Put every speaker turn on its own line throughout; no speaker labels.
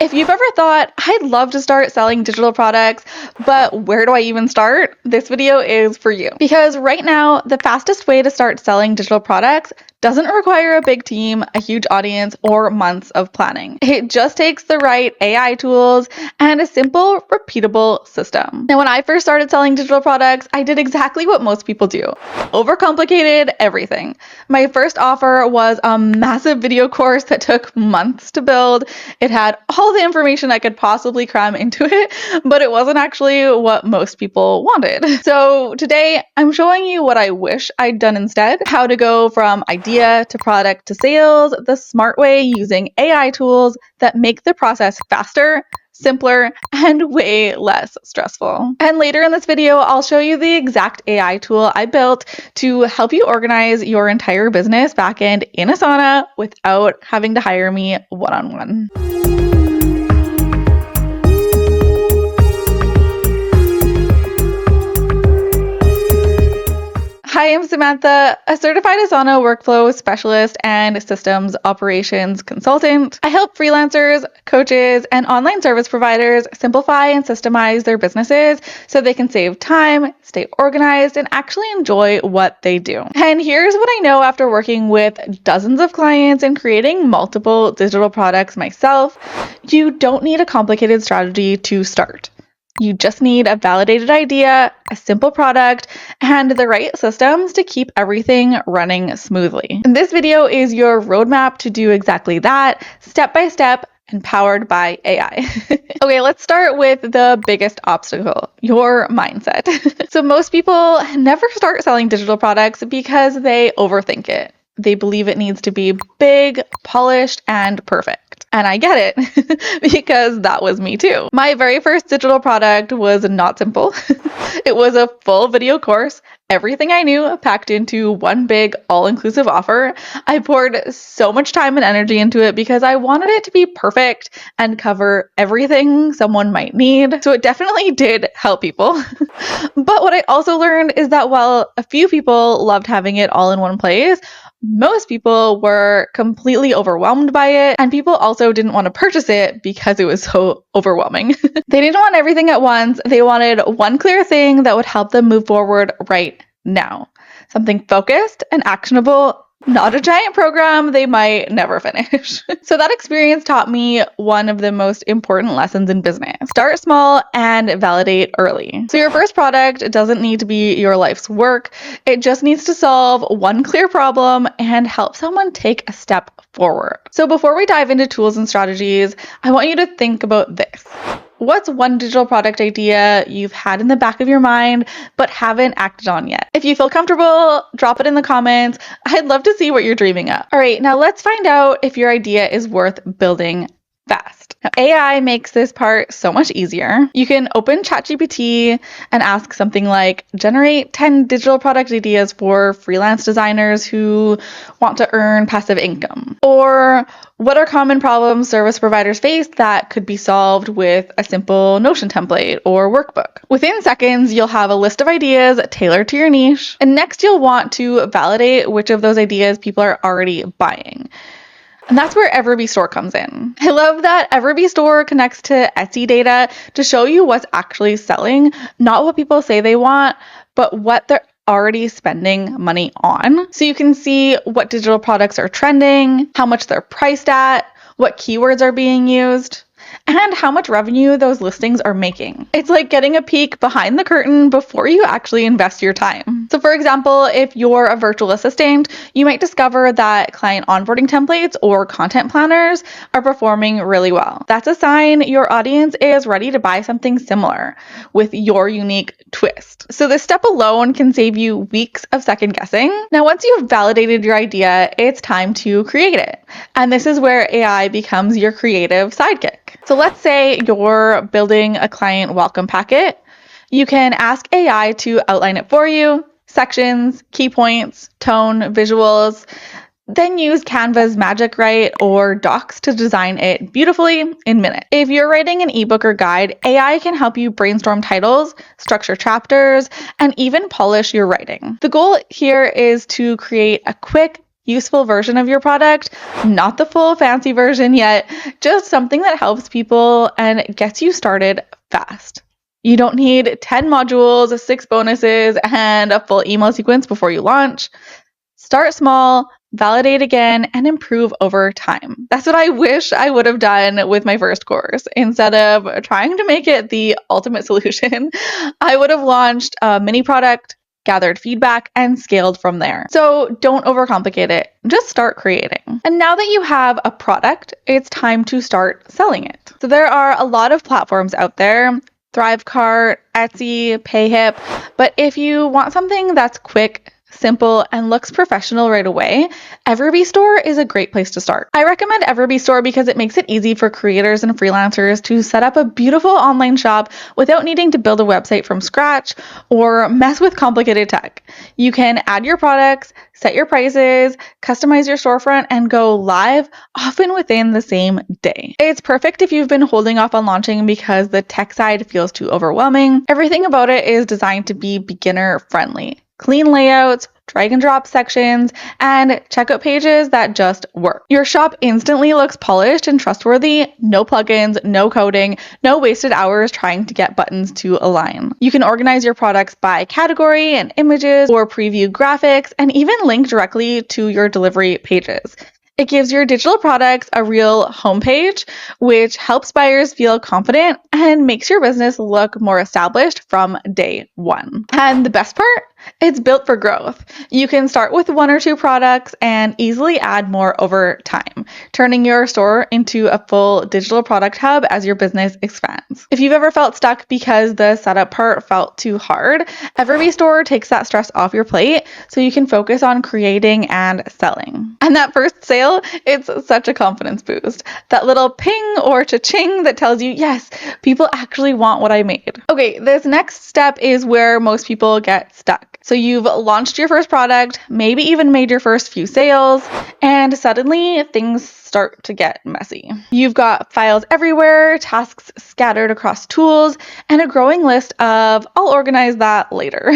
If you've ever thought, I'd love to start selling digital products, but where do I even start? This video is for you. Because right now, the fastest way to start selling digital products doesn't require a big team, a huge audience, or months of planning. It just takes the right AI tools and a simple, repeatable system. Now, when I first started selling digital products, I did exactly what most people do. Overcomplicated everything. My first offer was a massive video course that took months to build. It had all the information I could possibly cram into it, but it wasn't actually what most people wanted. So today, I'm showing you what I wish I'd done instead, how to go from idea to product to sales the smart way using AI tools that make the process faster, simpler, and way less stressful. And later in this video, I'll show you the exact AI tool I built to help you organize your entire business backend in Asana without having to hire me one-on-one. Hi, I'm Samantha, a certified Asana workflow specialist and systems operations consultant. I help freelancers, coaches, and online service providers simplify and systemize their businesses so they can save time, stay organized, and actually enjoy what they do. And here's what I know after working with dozens of clients and creating multiple digital products myself. You don't need a complicated strategy to start. You just need a validated idea, a simple product, and the right systems to keep everything running smoothly. And this video is your roadmap to do exactly that, step by step, and powered by AI. Okay, let's start with the biggest obstacle, your mindset. So most people never start selling digital products because they overthink it. They believe it needs to be big, polished, and perfect. And I get it because that was me too. My very first digital product was not simple. It was a full video course, everything I knew packed into one big all-inclusive offer. I poured so much time and energy into it because I wanted it to be perfect and cover everything someone might need. So it definitely did help people. But what I also learned is that while a few people loved having it all in one place, most people were completely overwhelmed by it, and people also didn't want to purchase it because it was so overwhelming. They didn't want everything at once. They wanted one clear thing that would help them move forward right now. Something focused and actionable, not a giant program they might never finish. So that experience taught me one of the most important lessons in business. Start small and validate early. So your first product doesn't need to be your life's work. It just needs to solve one clear problem and help someone take a step forward. So before we dive into tools and strategies, I want you to think about this. What's one digital product idea you've had in the back of your mind but haven't acted on yet? If you feel comfortable, drop it in the comments. I'd love to see what you're dreaming up. All right, now let's find out if your idea is worth building fast. Now, AI makes this part so much easier. You can open ChatGPT and ask something like, generate 10 digital product ideas for freelance designers who want to earn passive income. Or what are common problems service providers face that could be solved with a simple Notion template or workbook? Within seconds, you'll have a list of ideas tailored to your niche. And next, you'll want to validate which of those ideas people are already buying. And that's where Everbee Store comes in. I love that Everbee Store connects to Etsy data to show you what's actually selling, not what people say they want, but what they're already spending money on. So you can see what digital products are trending, how much they're priced at, what keywords are being used, and how much revenue those listings are making. It's like getting a peek behind the curtain before you actually invest your time. So for example, if you're a virtual assistant, you might discover that client onboarding templates or content planners are performing really well. That's a sign your audience is ready to buy something similar with your unique twist. So this step alone can save you weeks of second guessing. Now, once you've validated your idea, it's time to create it. And this is where AI becomes your creative sidekick. So let's say you're building a client welcome packet. You can ask AI to outline it for you, sections, key points, tone, visuals, then use Canva's Magic Write or Docs to design it beautifully in minutes. If you're writing an ebook or guide, AI can help you brainstorm titles, structure chapters, and even polish your writing. The goal here is to create a quick, useful version of your product, not the full fancy version yet, just something that helps people and gets you started fast. You don't need 10 modules, 6 bonuses, and a full email sequence before you launch. Start small, validate again, and improve over time. That's what I wish I would have done with my first course. Instead of trying to make it the ultimate solution, I would have launched a mini product, gathered feedback, and scaled from there. So don't overcomplicate it. Just start creating. And now that you have a product, it's time to start selling it. So there are a lot of platforms out there. Thrivecart, Etsy, Payhip. But if you want something that's quick, simple, and looks professional right away, Everbee is a great place to start. I recommend Everbee because it makes it easy for creators and freelancers to set up a beautiful online shop without needing to build a website from scratch or mess with complicated tech. You can add your products, set your prices, customize your storefront, and go live, often within the same day. It's perfect if you've been holding off on launching because the tech side feels too overwhelming. Everything about it is designed to be beginner friendly. Clean layouts, drag and drop sections, and checkout pages that just work. Your shop instantly looks polished and trustworthy. No plugins, no coding, no wasted hours trying to get buttons to align. You can organize your products by category and images or preview graphics and even link directly to your delivery pages. It gives your digital products a real homepage, which helps buyers feel confident and makes your business look more established from day one. And the best part? It's built for growth. You can start with 1 or 2 products and easily add more over time, turning your store into a full digital product hub as your business expands. If you've ever felt stuck because the setup part felt too hard, Everbee takes that stress off your plate so you can focus on creating and selling. And that first sale, it's such a confidence boost. That little ping or cha-ching that tells you, yes, people actually want what I made. Okay, this next step is where most people get stuck. So you've launched your first product, maybe even made your first few sales, and suddenly things start to get messy. You've got files everywhere, tasks scattered across tools, and a growing list of I'll organize that later.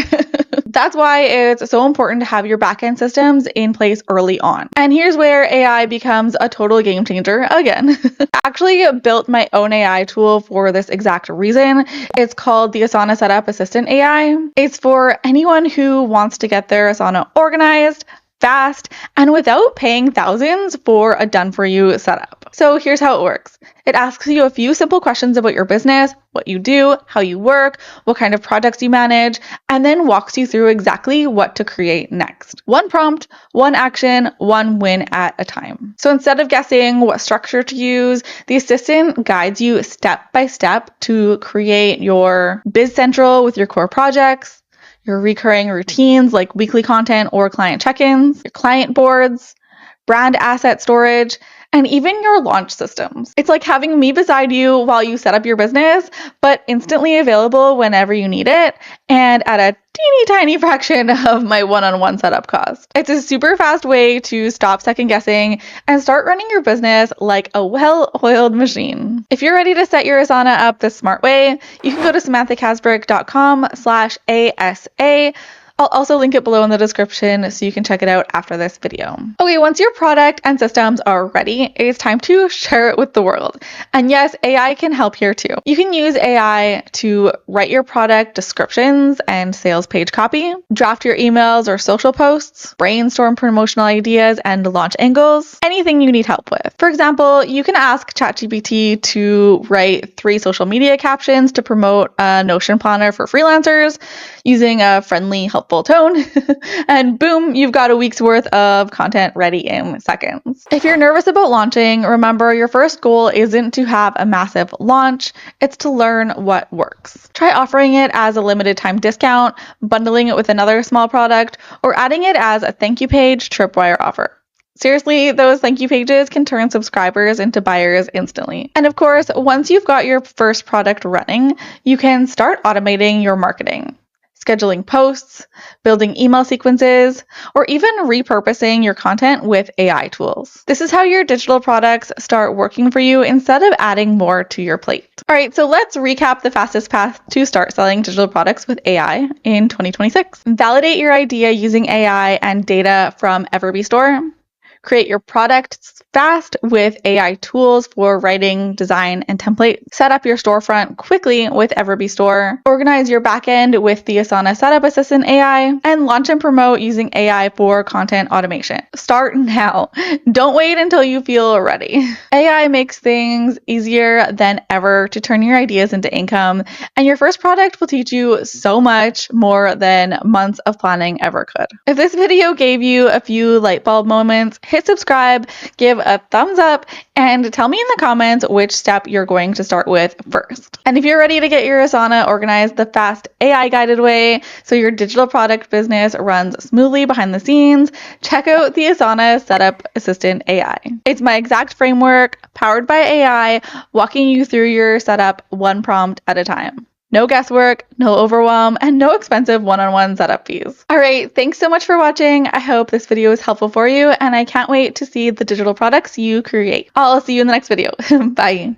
That's why it's so important to have your backend systems in place early on. And here's where AI becomes a total game changer again. I actually built my own AI tool for this exact reason. It's called the Asana Setup Assistant AI. It's for anyone who wants to get their Asana organized, fast, and without paying thousands for a done-for-you setup. So here's how it works. It asks you a few simple questions about your business, what you do, how you work, what kind of projects you manage, and then walks you through exactly what to create next. One prompt, one action, one win at a time. So instead of guessing what structure to use, the assistant guides you step by step to create your Biz Central with your core projects, your recurring routines like weekly content or client check-ins, your client boards, brand asset storage, and even your launch systems. It's like having me beside you while you set up your business, but instantly available whenever you need it and at a teeny tiny fraction of my one-on-one setup cost. It's a super fast way to stop second guessing and start running your business like a well-oiled machine. If you're ready to set your Asana up the smart way, you can go to samanthakasbrick.com/ASA. I'll also link it below in the description so you can check it out after this video. Okay, once your product and systems are ready, it's time to share it with the world. And yes, AI can help here too. You can use AI to write your product descriptions and sales page copy, draft your emails or social posts, brainstorm promotional ideas and launch angles, anything you need help with. For example, you can ask ChatGPT to write 3 social media captions to promote a Notion planner for freelancers using a friendly, helpful tone, and boom, you've got a week's worth of content ready in seconds. If you're nervous about launching, remember your first goal isn't to have a massive launch, it's to learn what works. Try offering it as a limited time discount, bundling it with another small product, or adding it as a thank you page tripwire offer. Seriously, those thank you pages can turn subscribers into buyers instantly. And of course, once you've got your first product running, you can start automating your marketing. Scheduling posts, building email sequences, or even repurposing your content with AI tools. This is how your digital products start working for you instead of adding more to your plate. All right, so let's recap the fastest path to start selling digital products with AI in 2026. Validate your idea using AI and data from Everbee. Create your products fast with AI tools for writing, design, and template. Set up your storefront quickly with Everbee Store. Organize your backend with the Asana Setup Assistant AI, and launch and promote using AI for content automation. Start now. Don't wait until you feel ready. AI makes things easier than ever to turn your ideas into income, and your first product will teach you so much more than months of planning ever could. If this video gave you a few light bulb moments, hit subscribe, give a thumbs up, and tell me in the comments which step you're going to start with first. And if you're ready to get your Asana organized the fast AI guided way so your digital product business runs smoothly behind the scenes, check out the Asana Setup Assistant AI. It's my exact framework, powered by AI, walking you through your setup one prompt at a time. No guesswork, no overwhelm, and no expensive one-on-one setup fees. All right, thanks so much for watching. I hope this video is helpful for you, and I can't wait to see the digital products you create. I'll see you in the next video. Bye.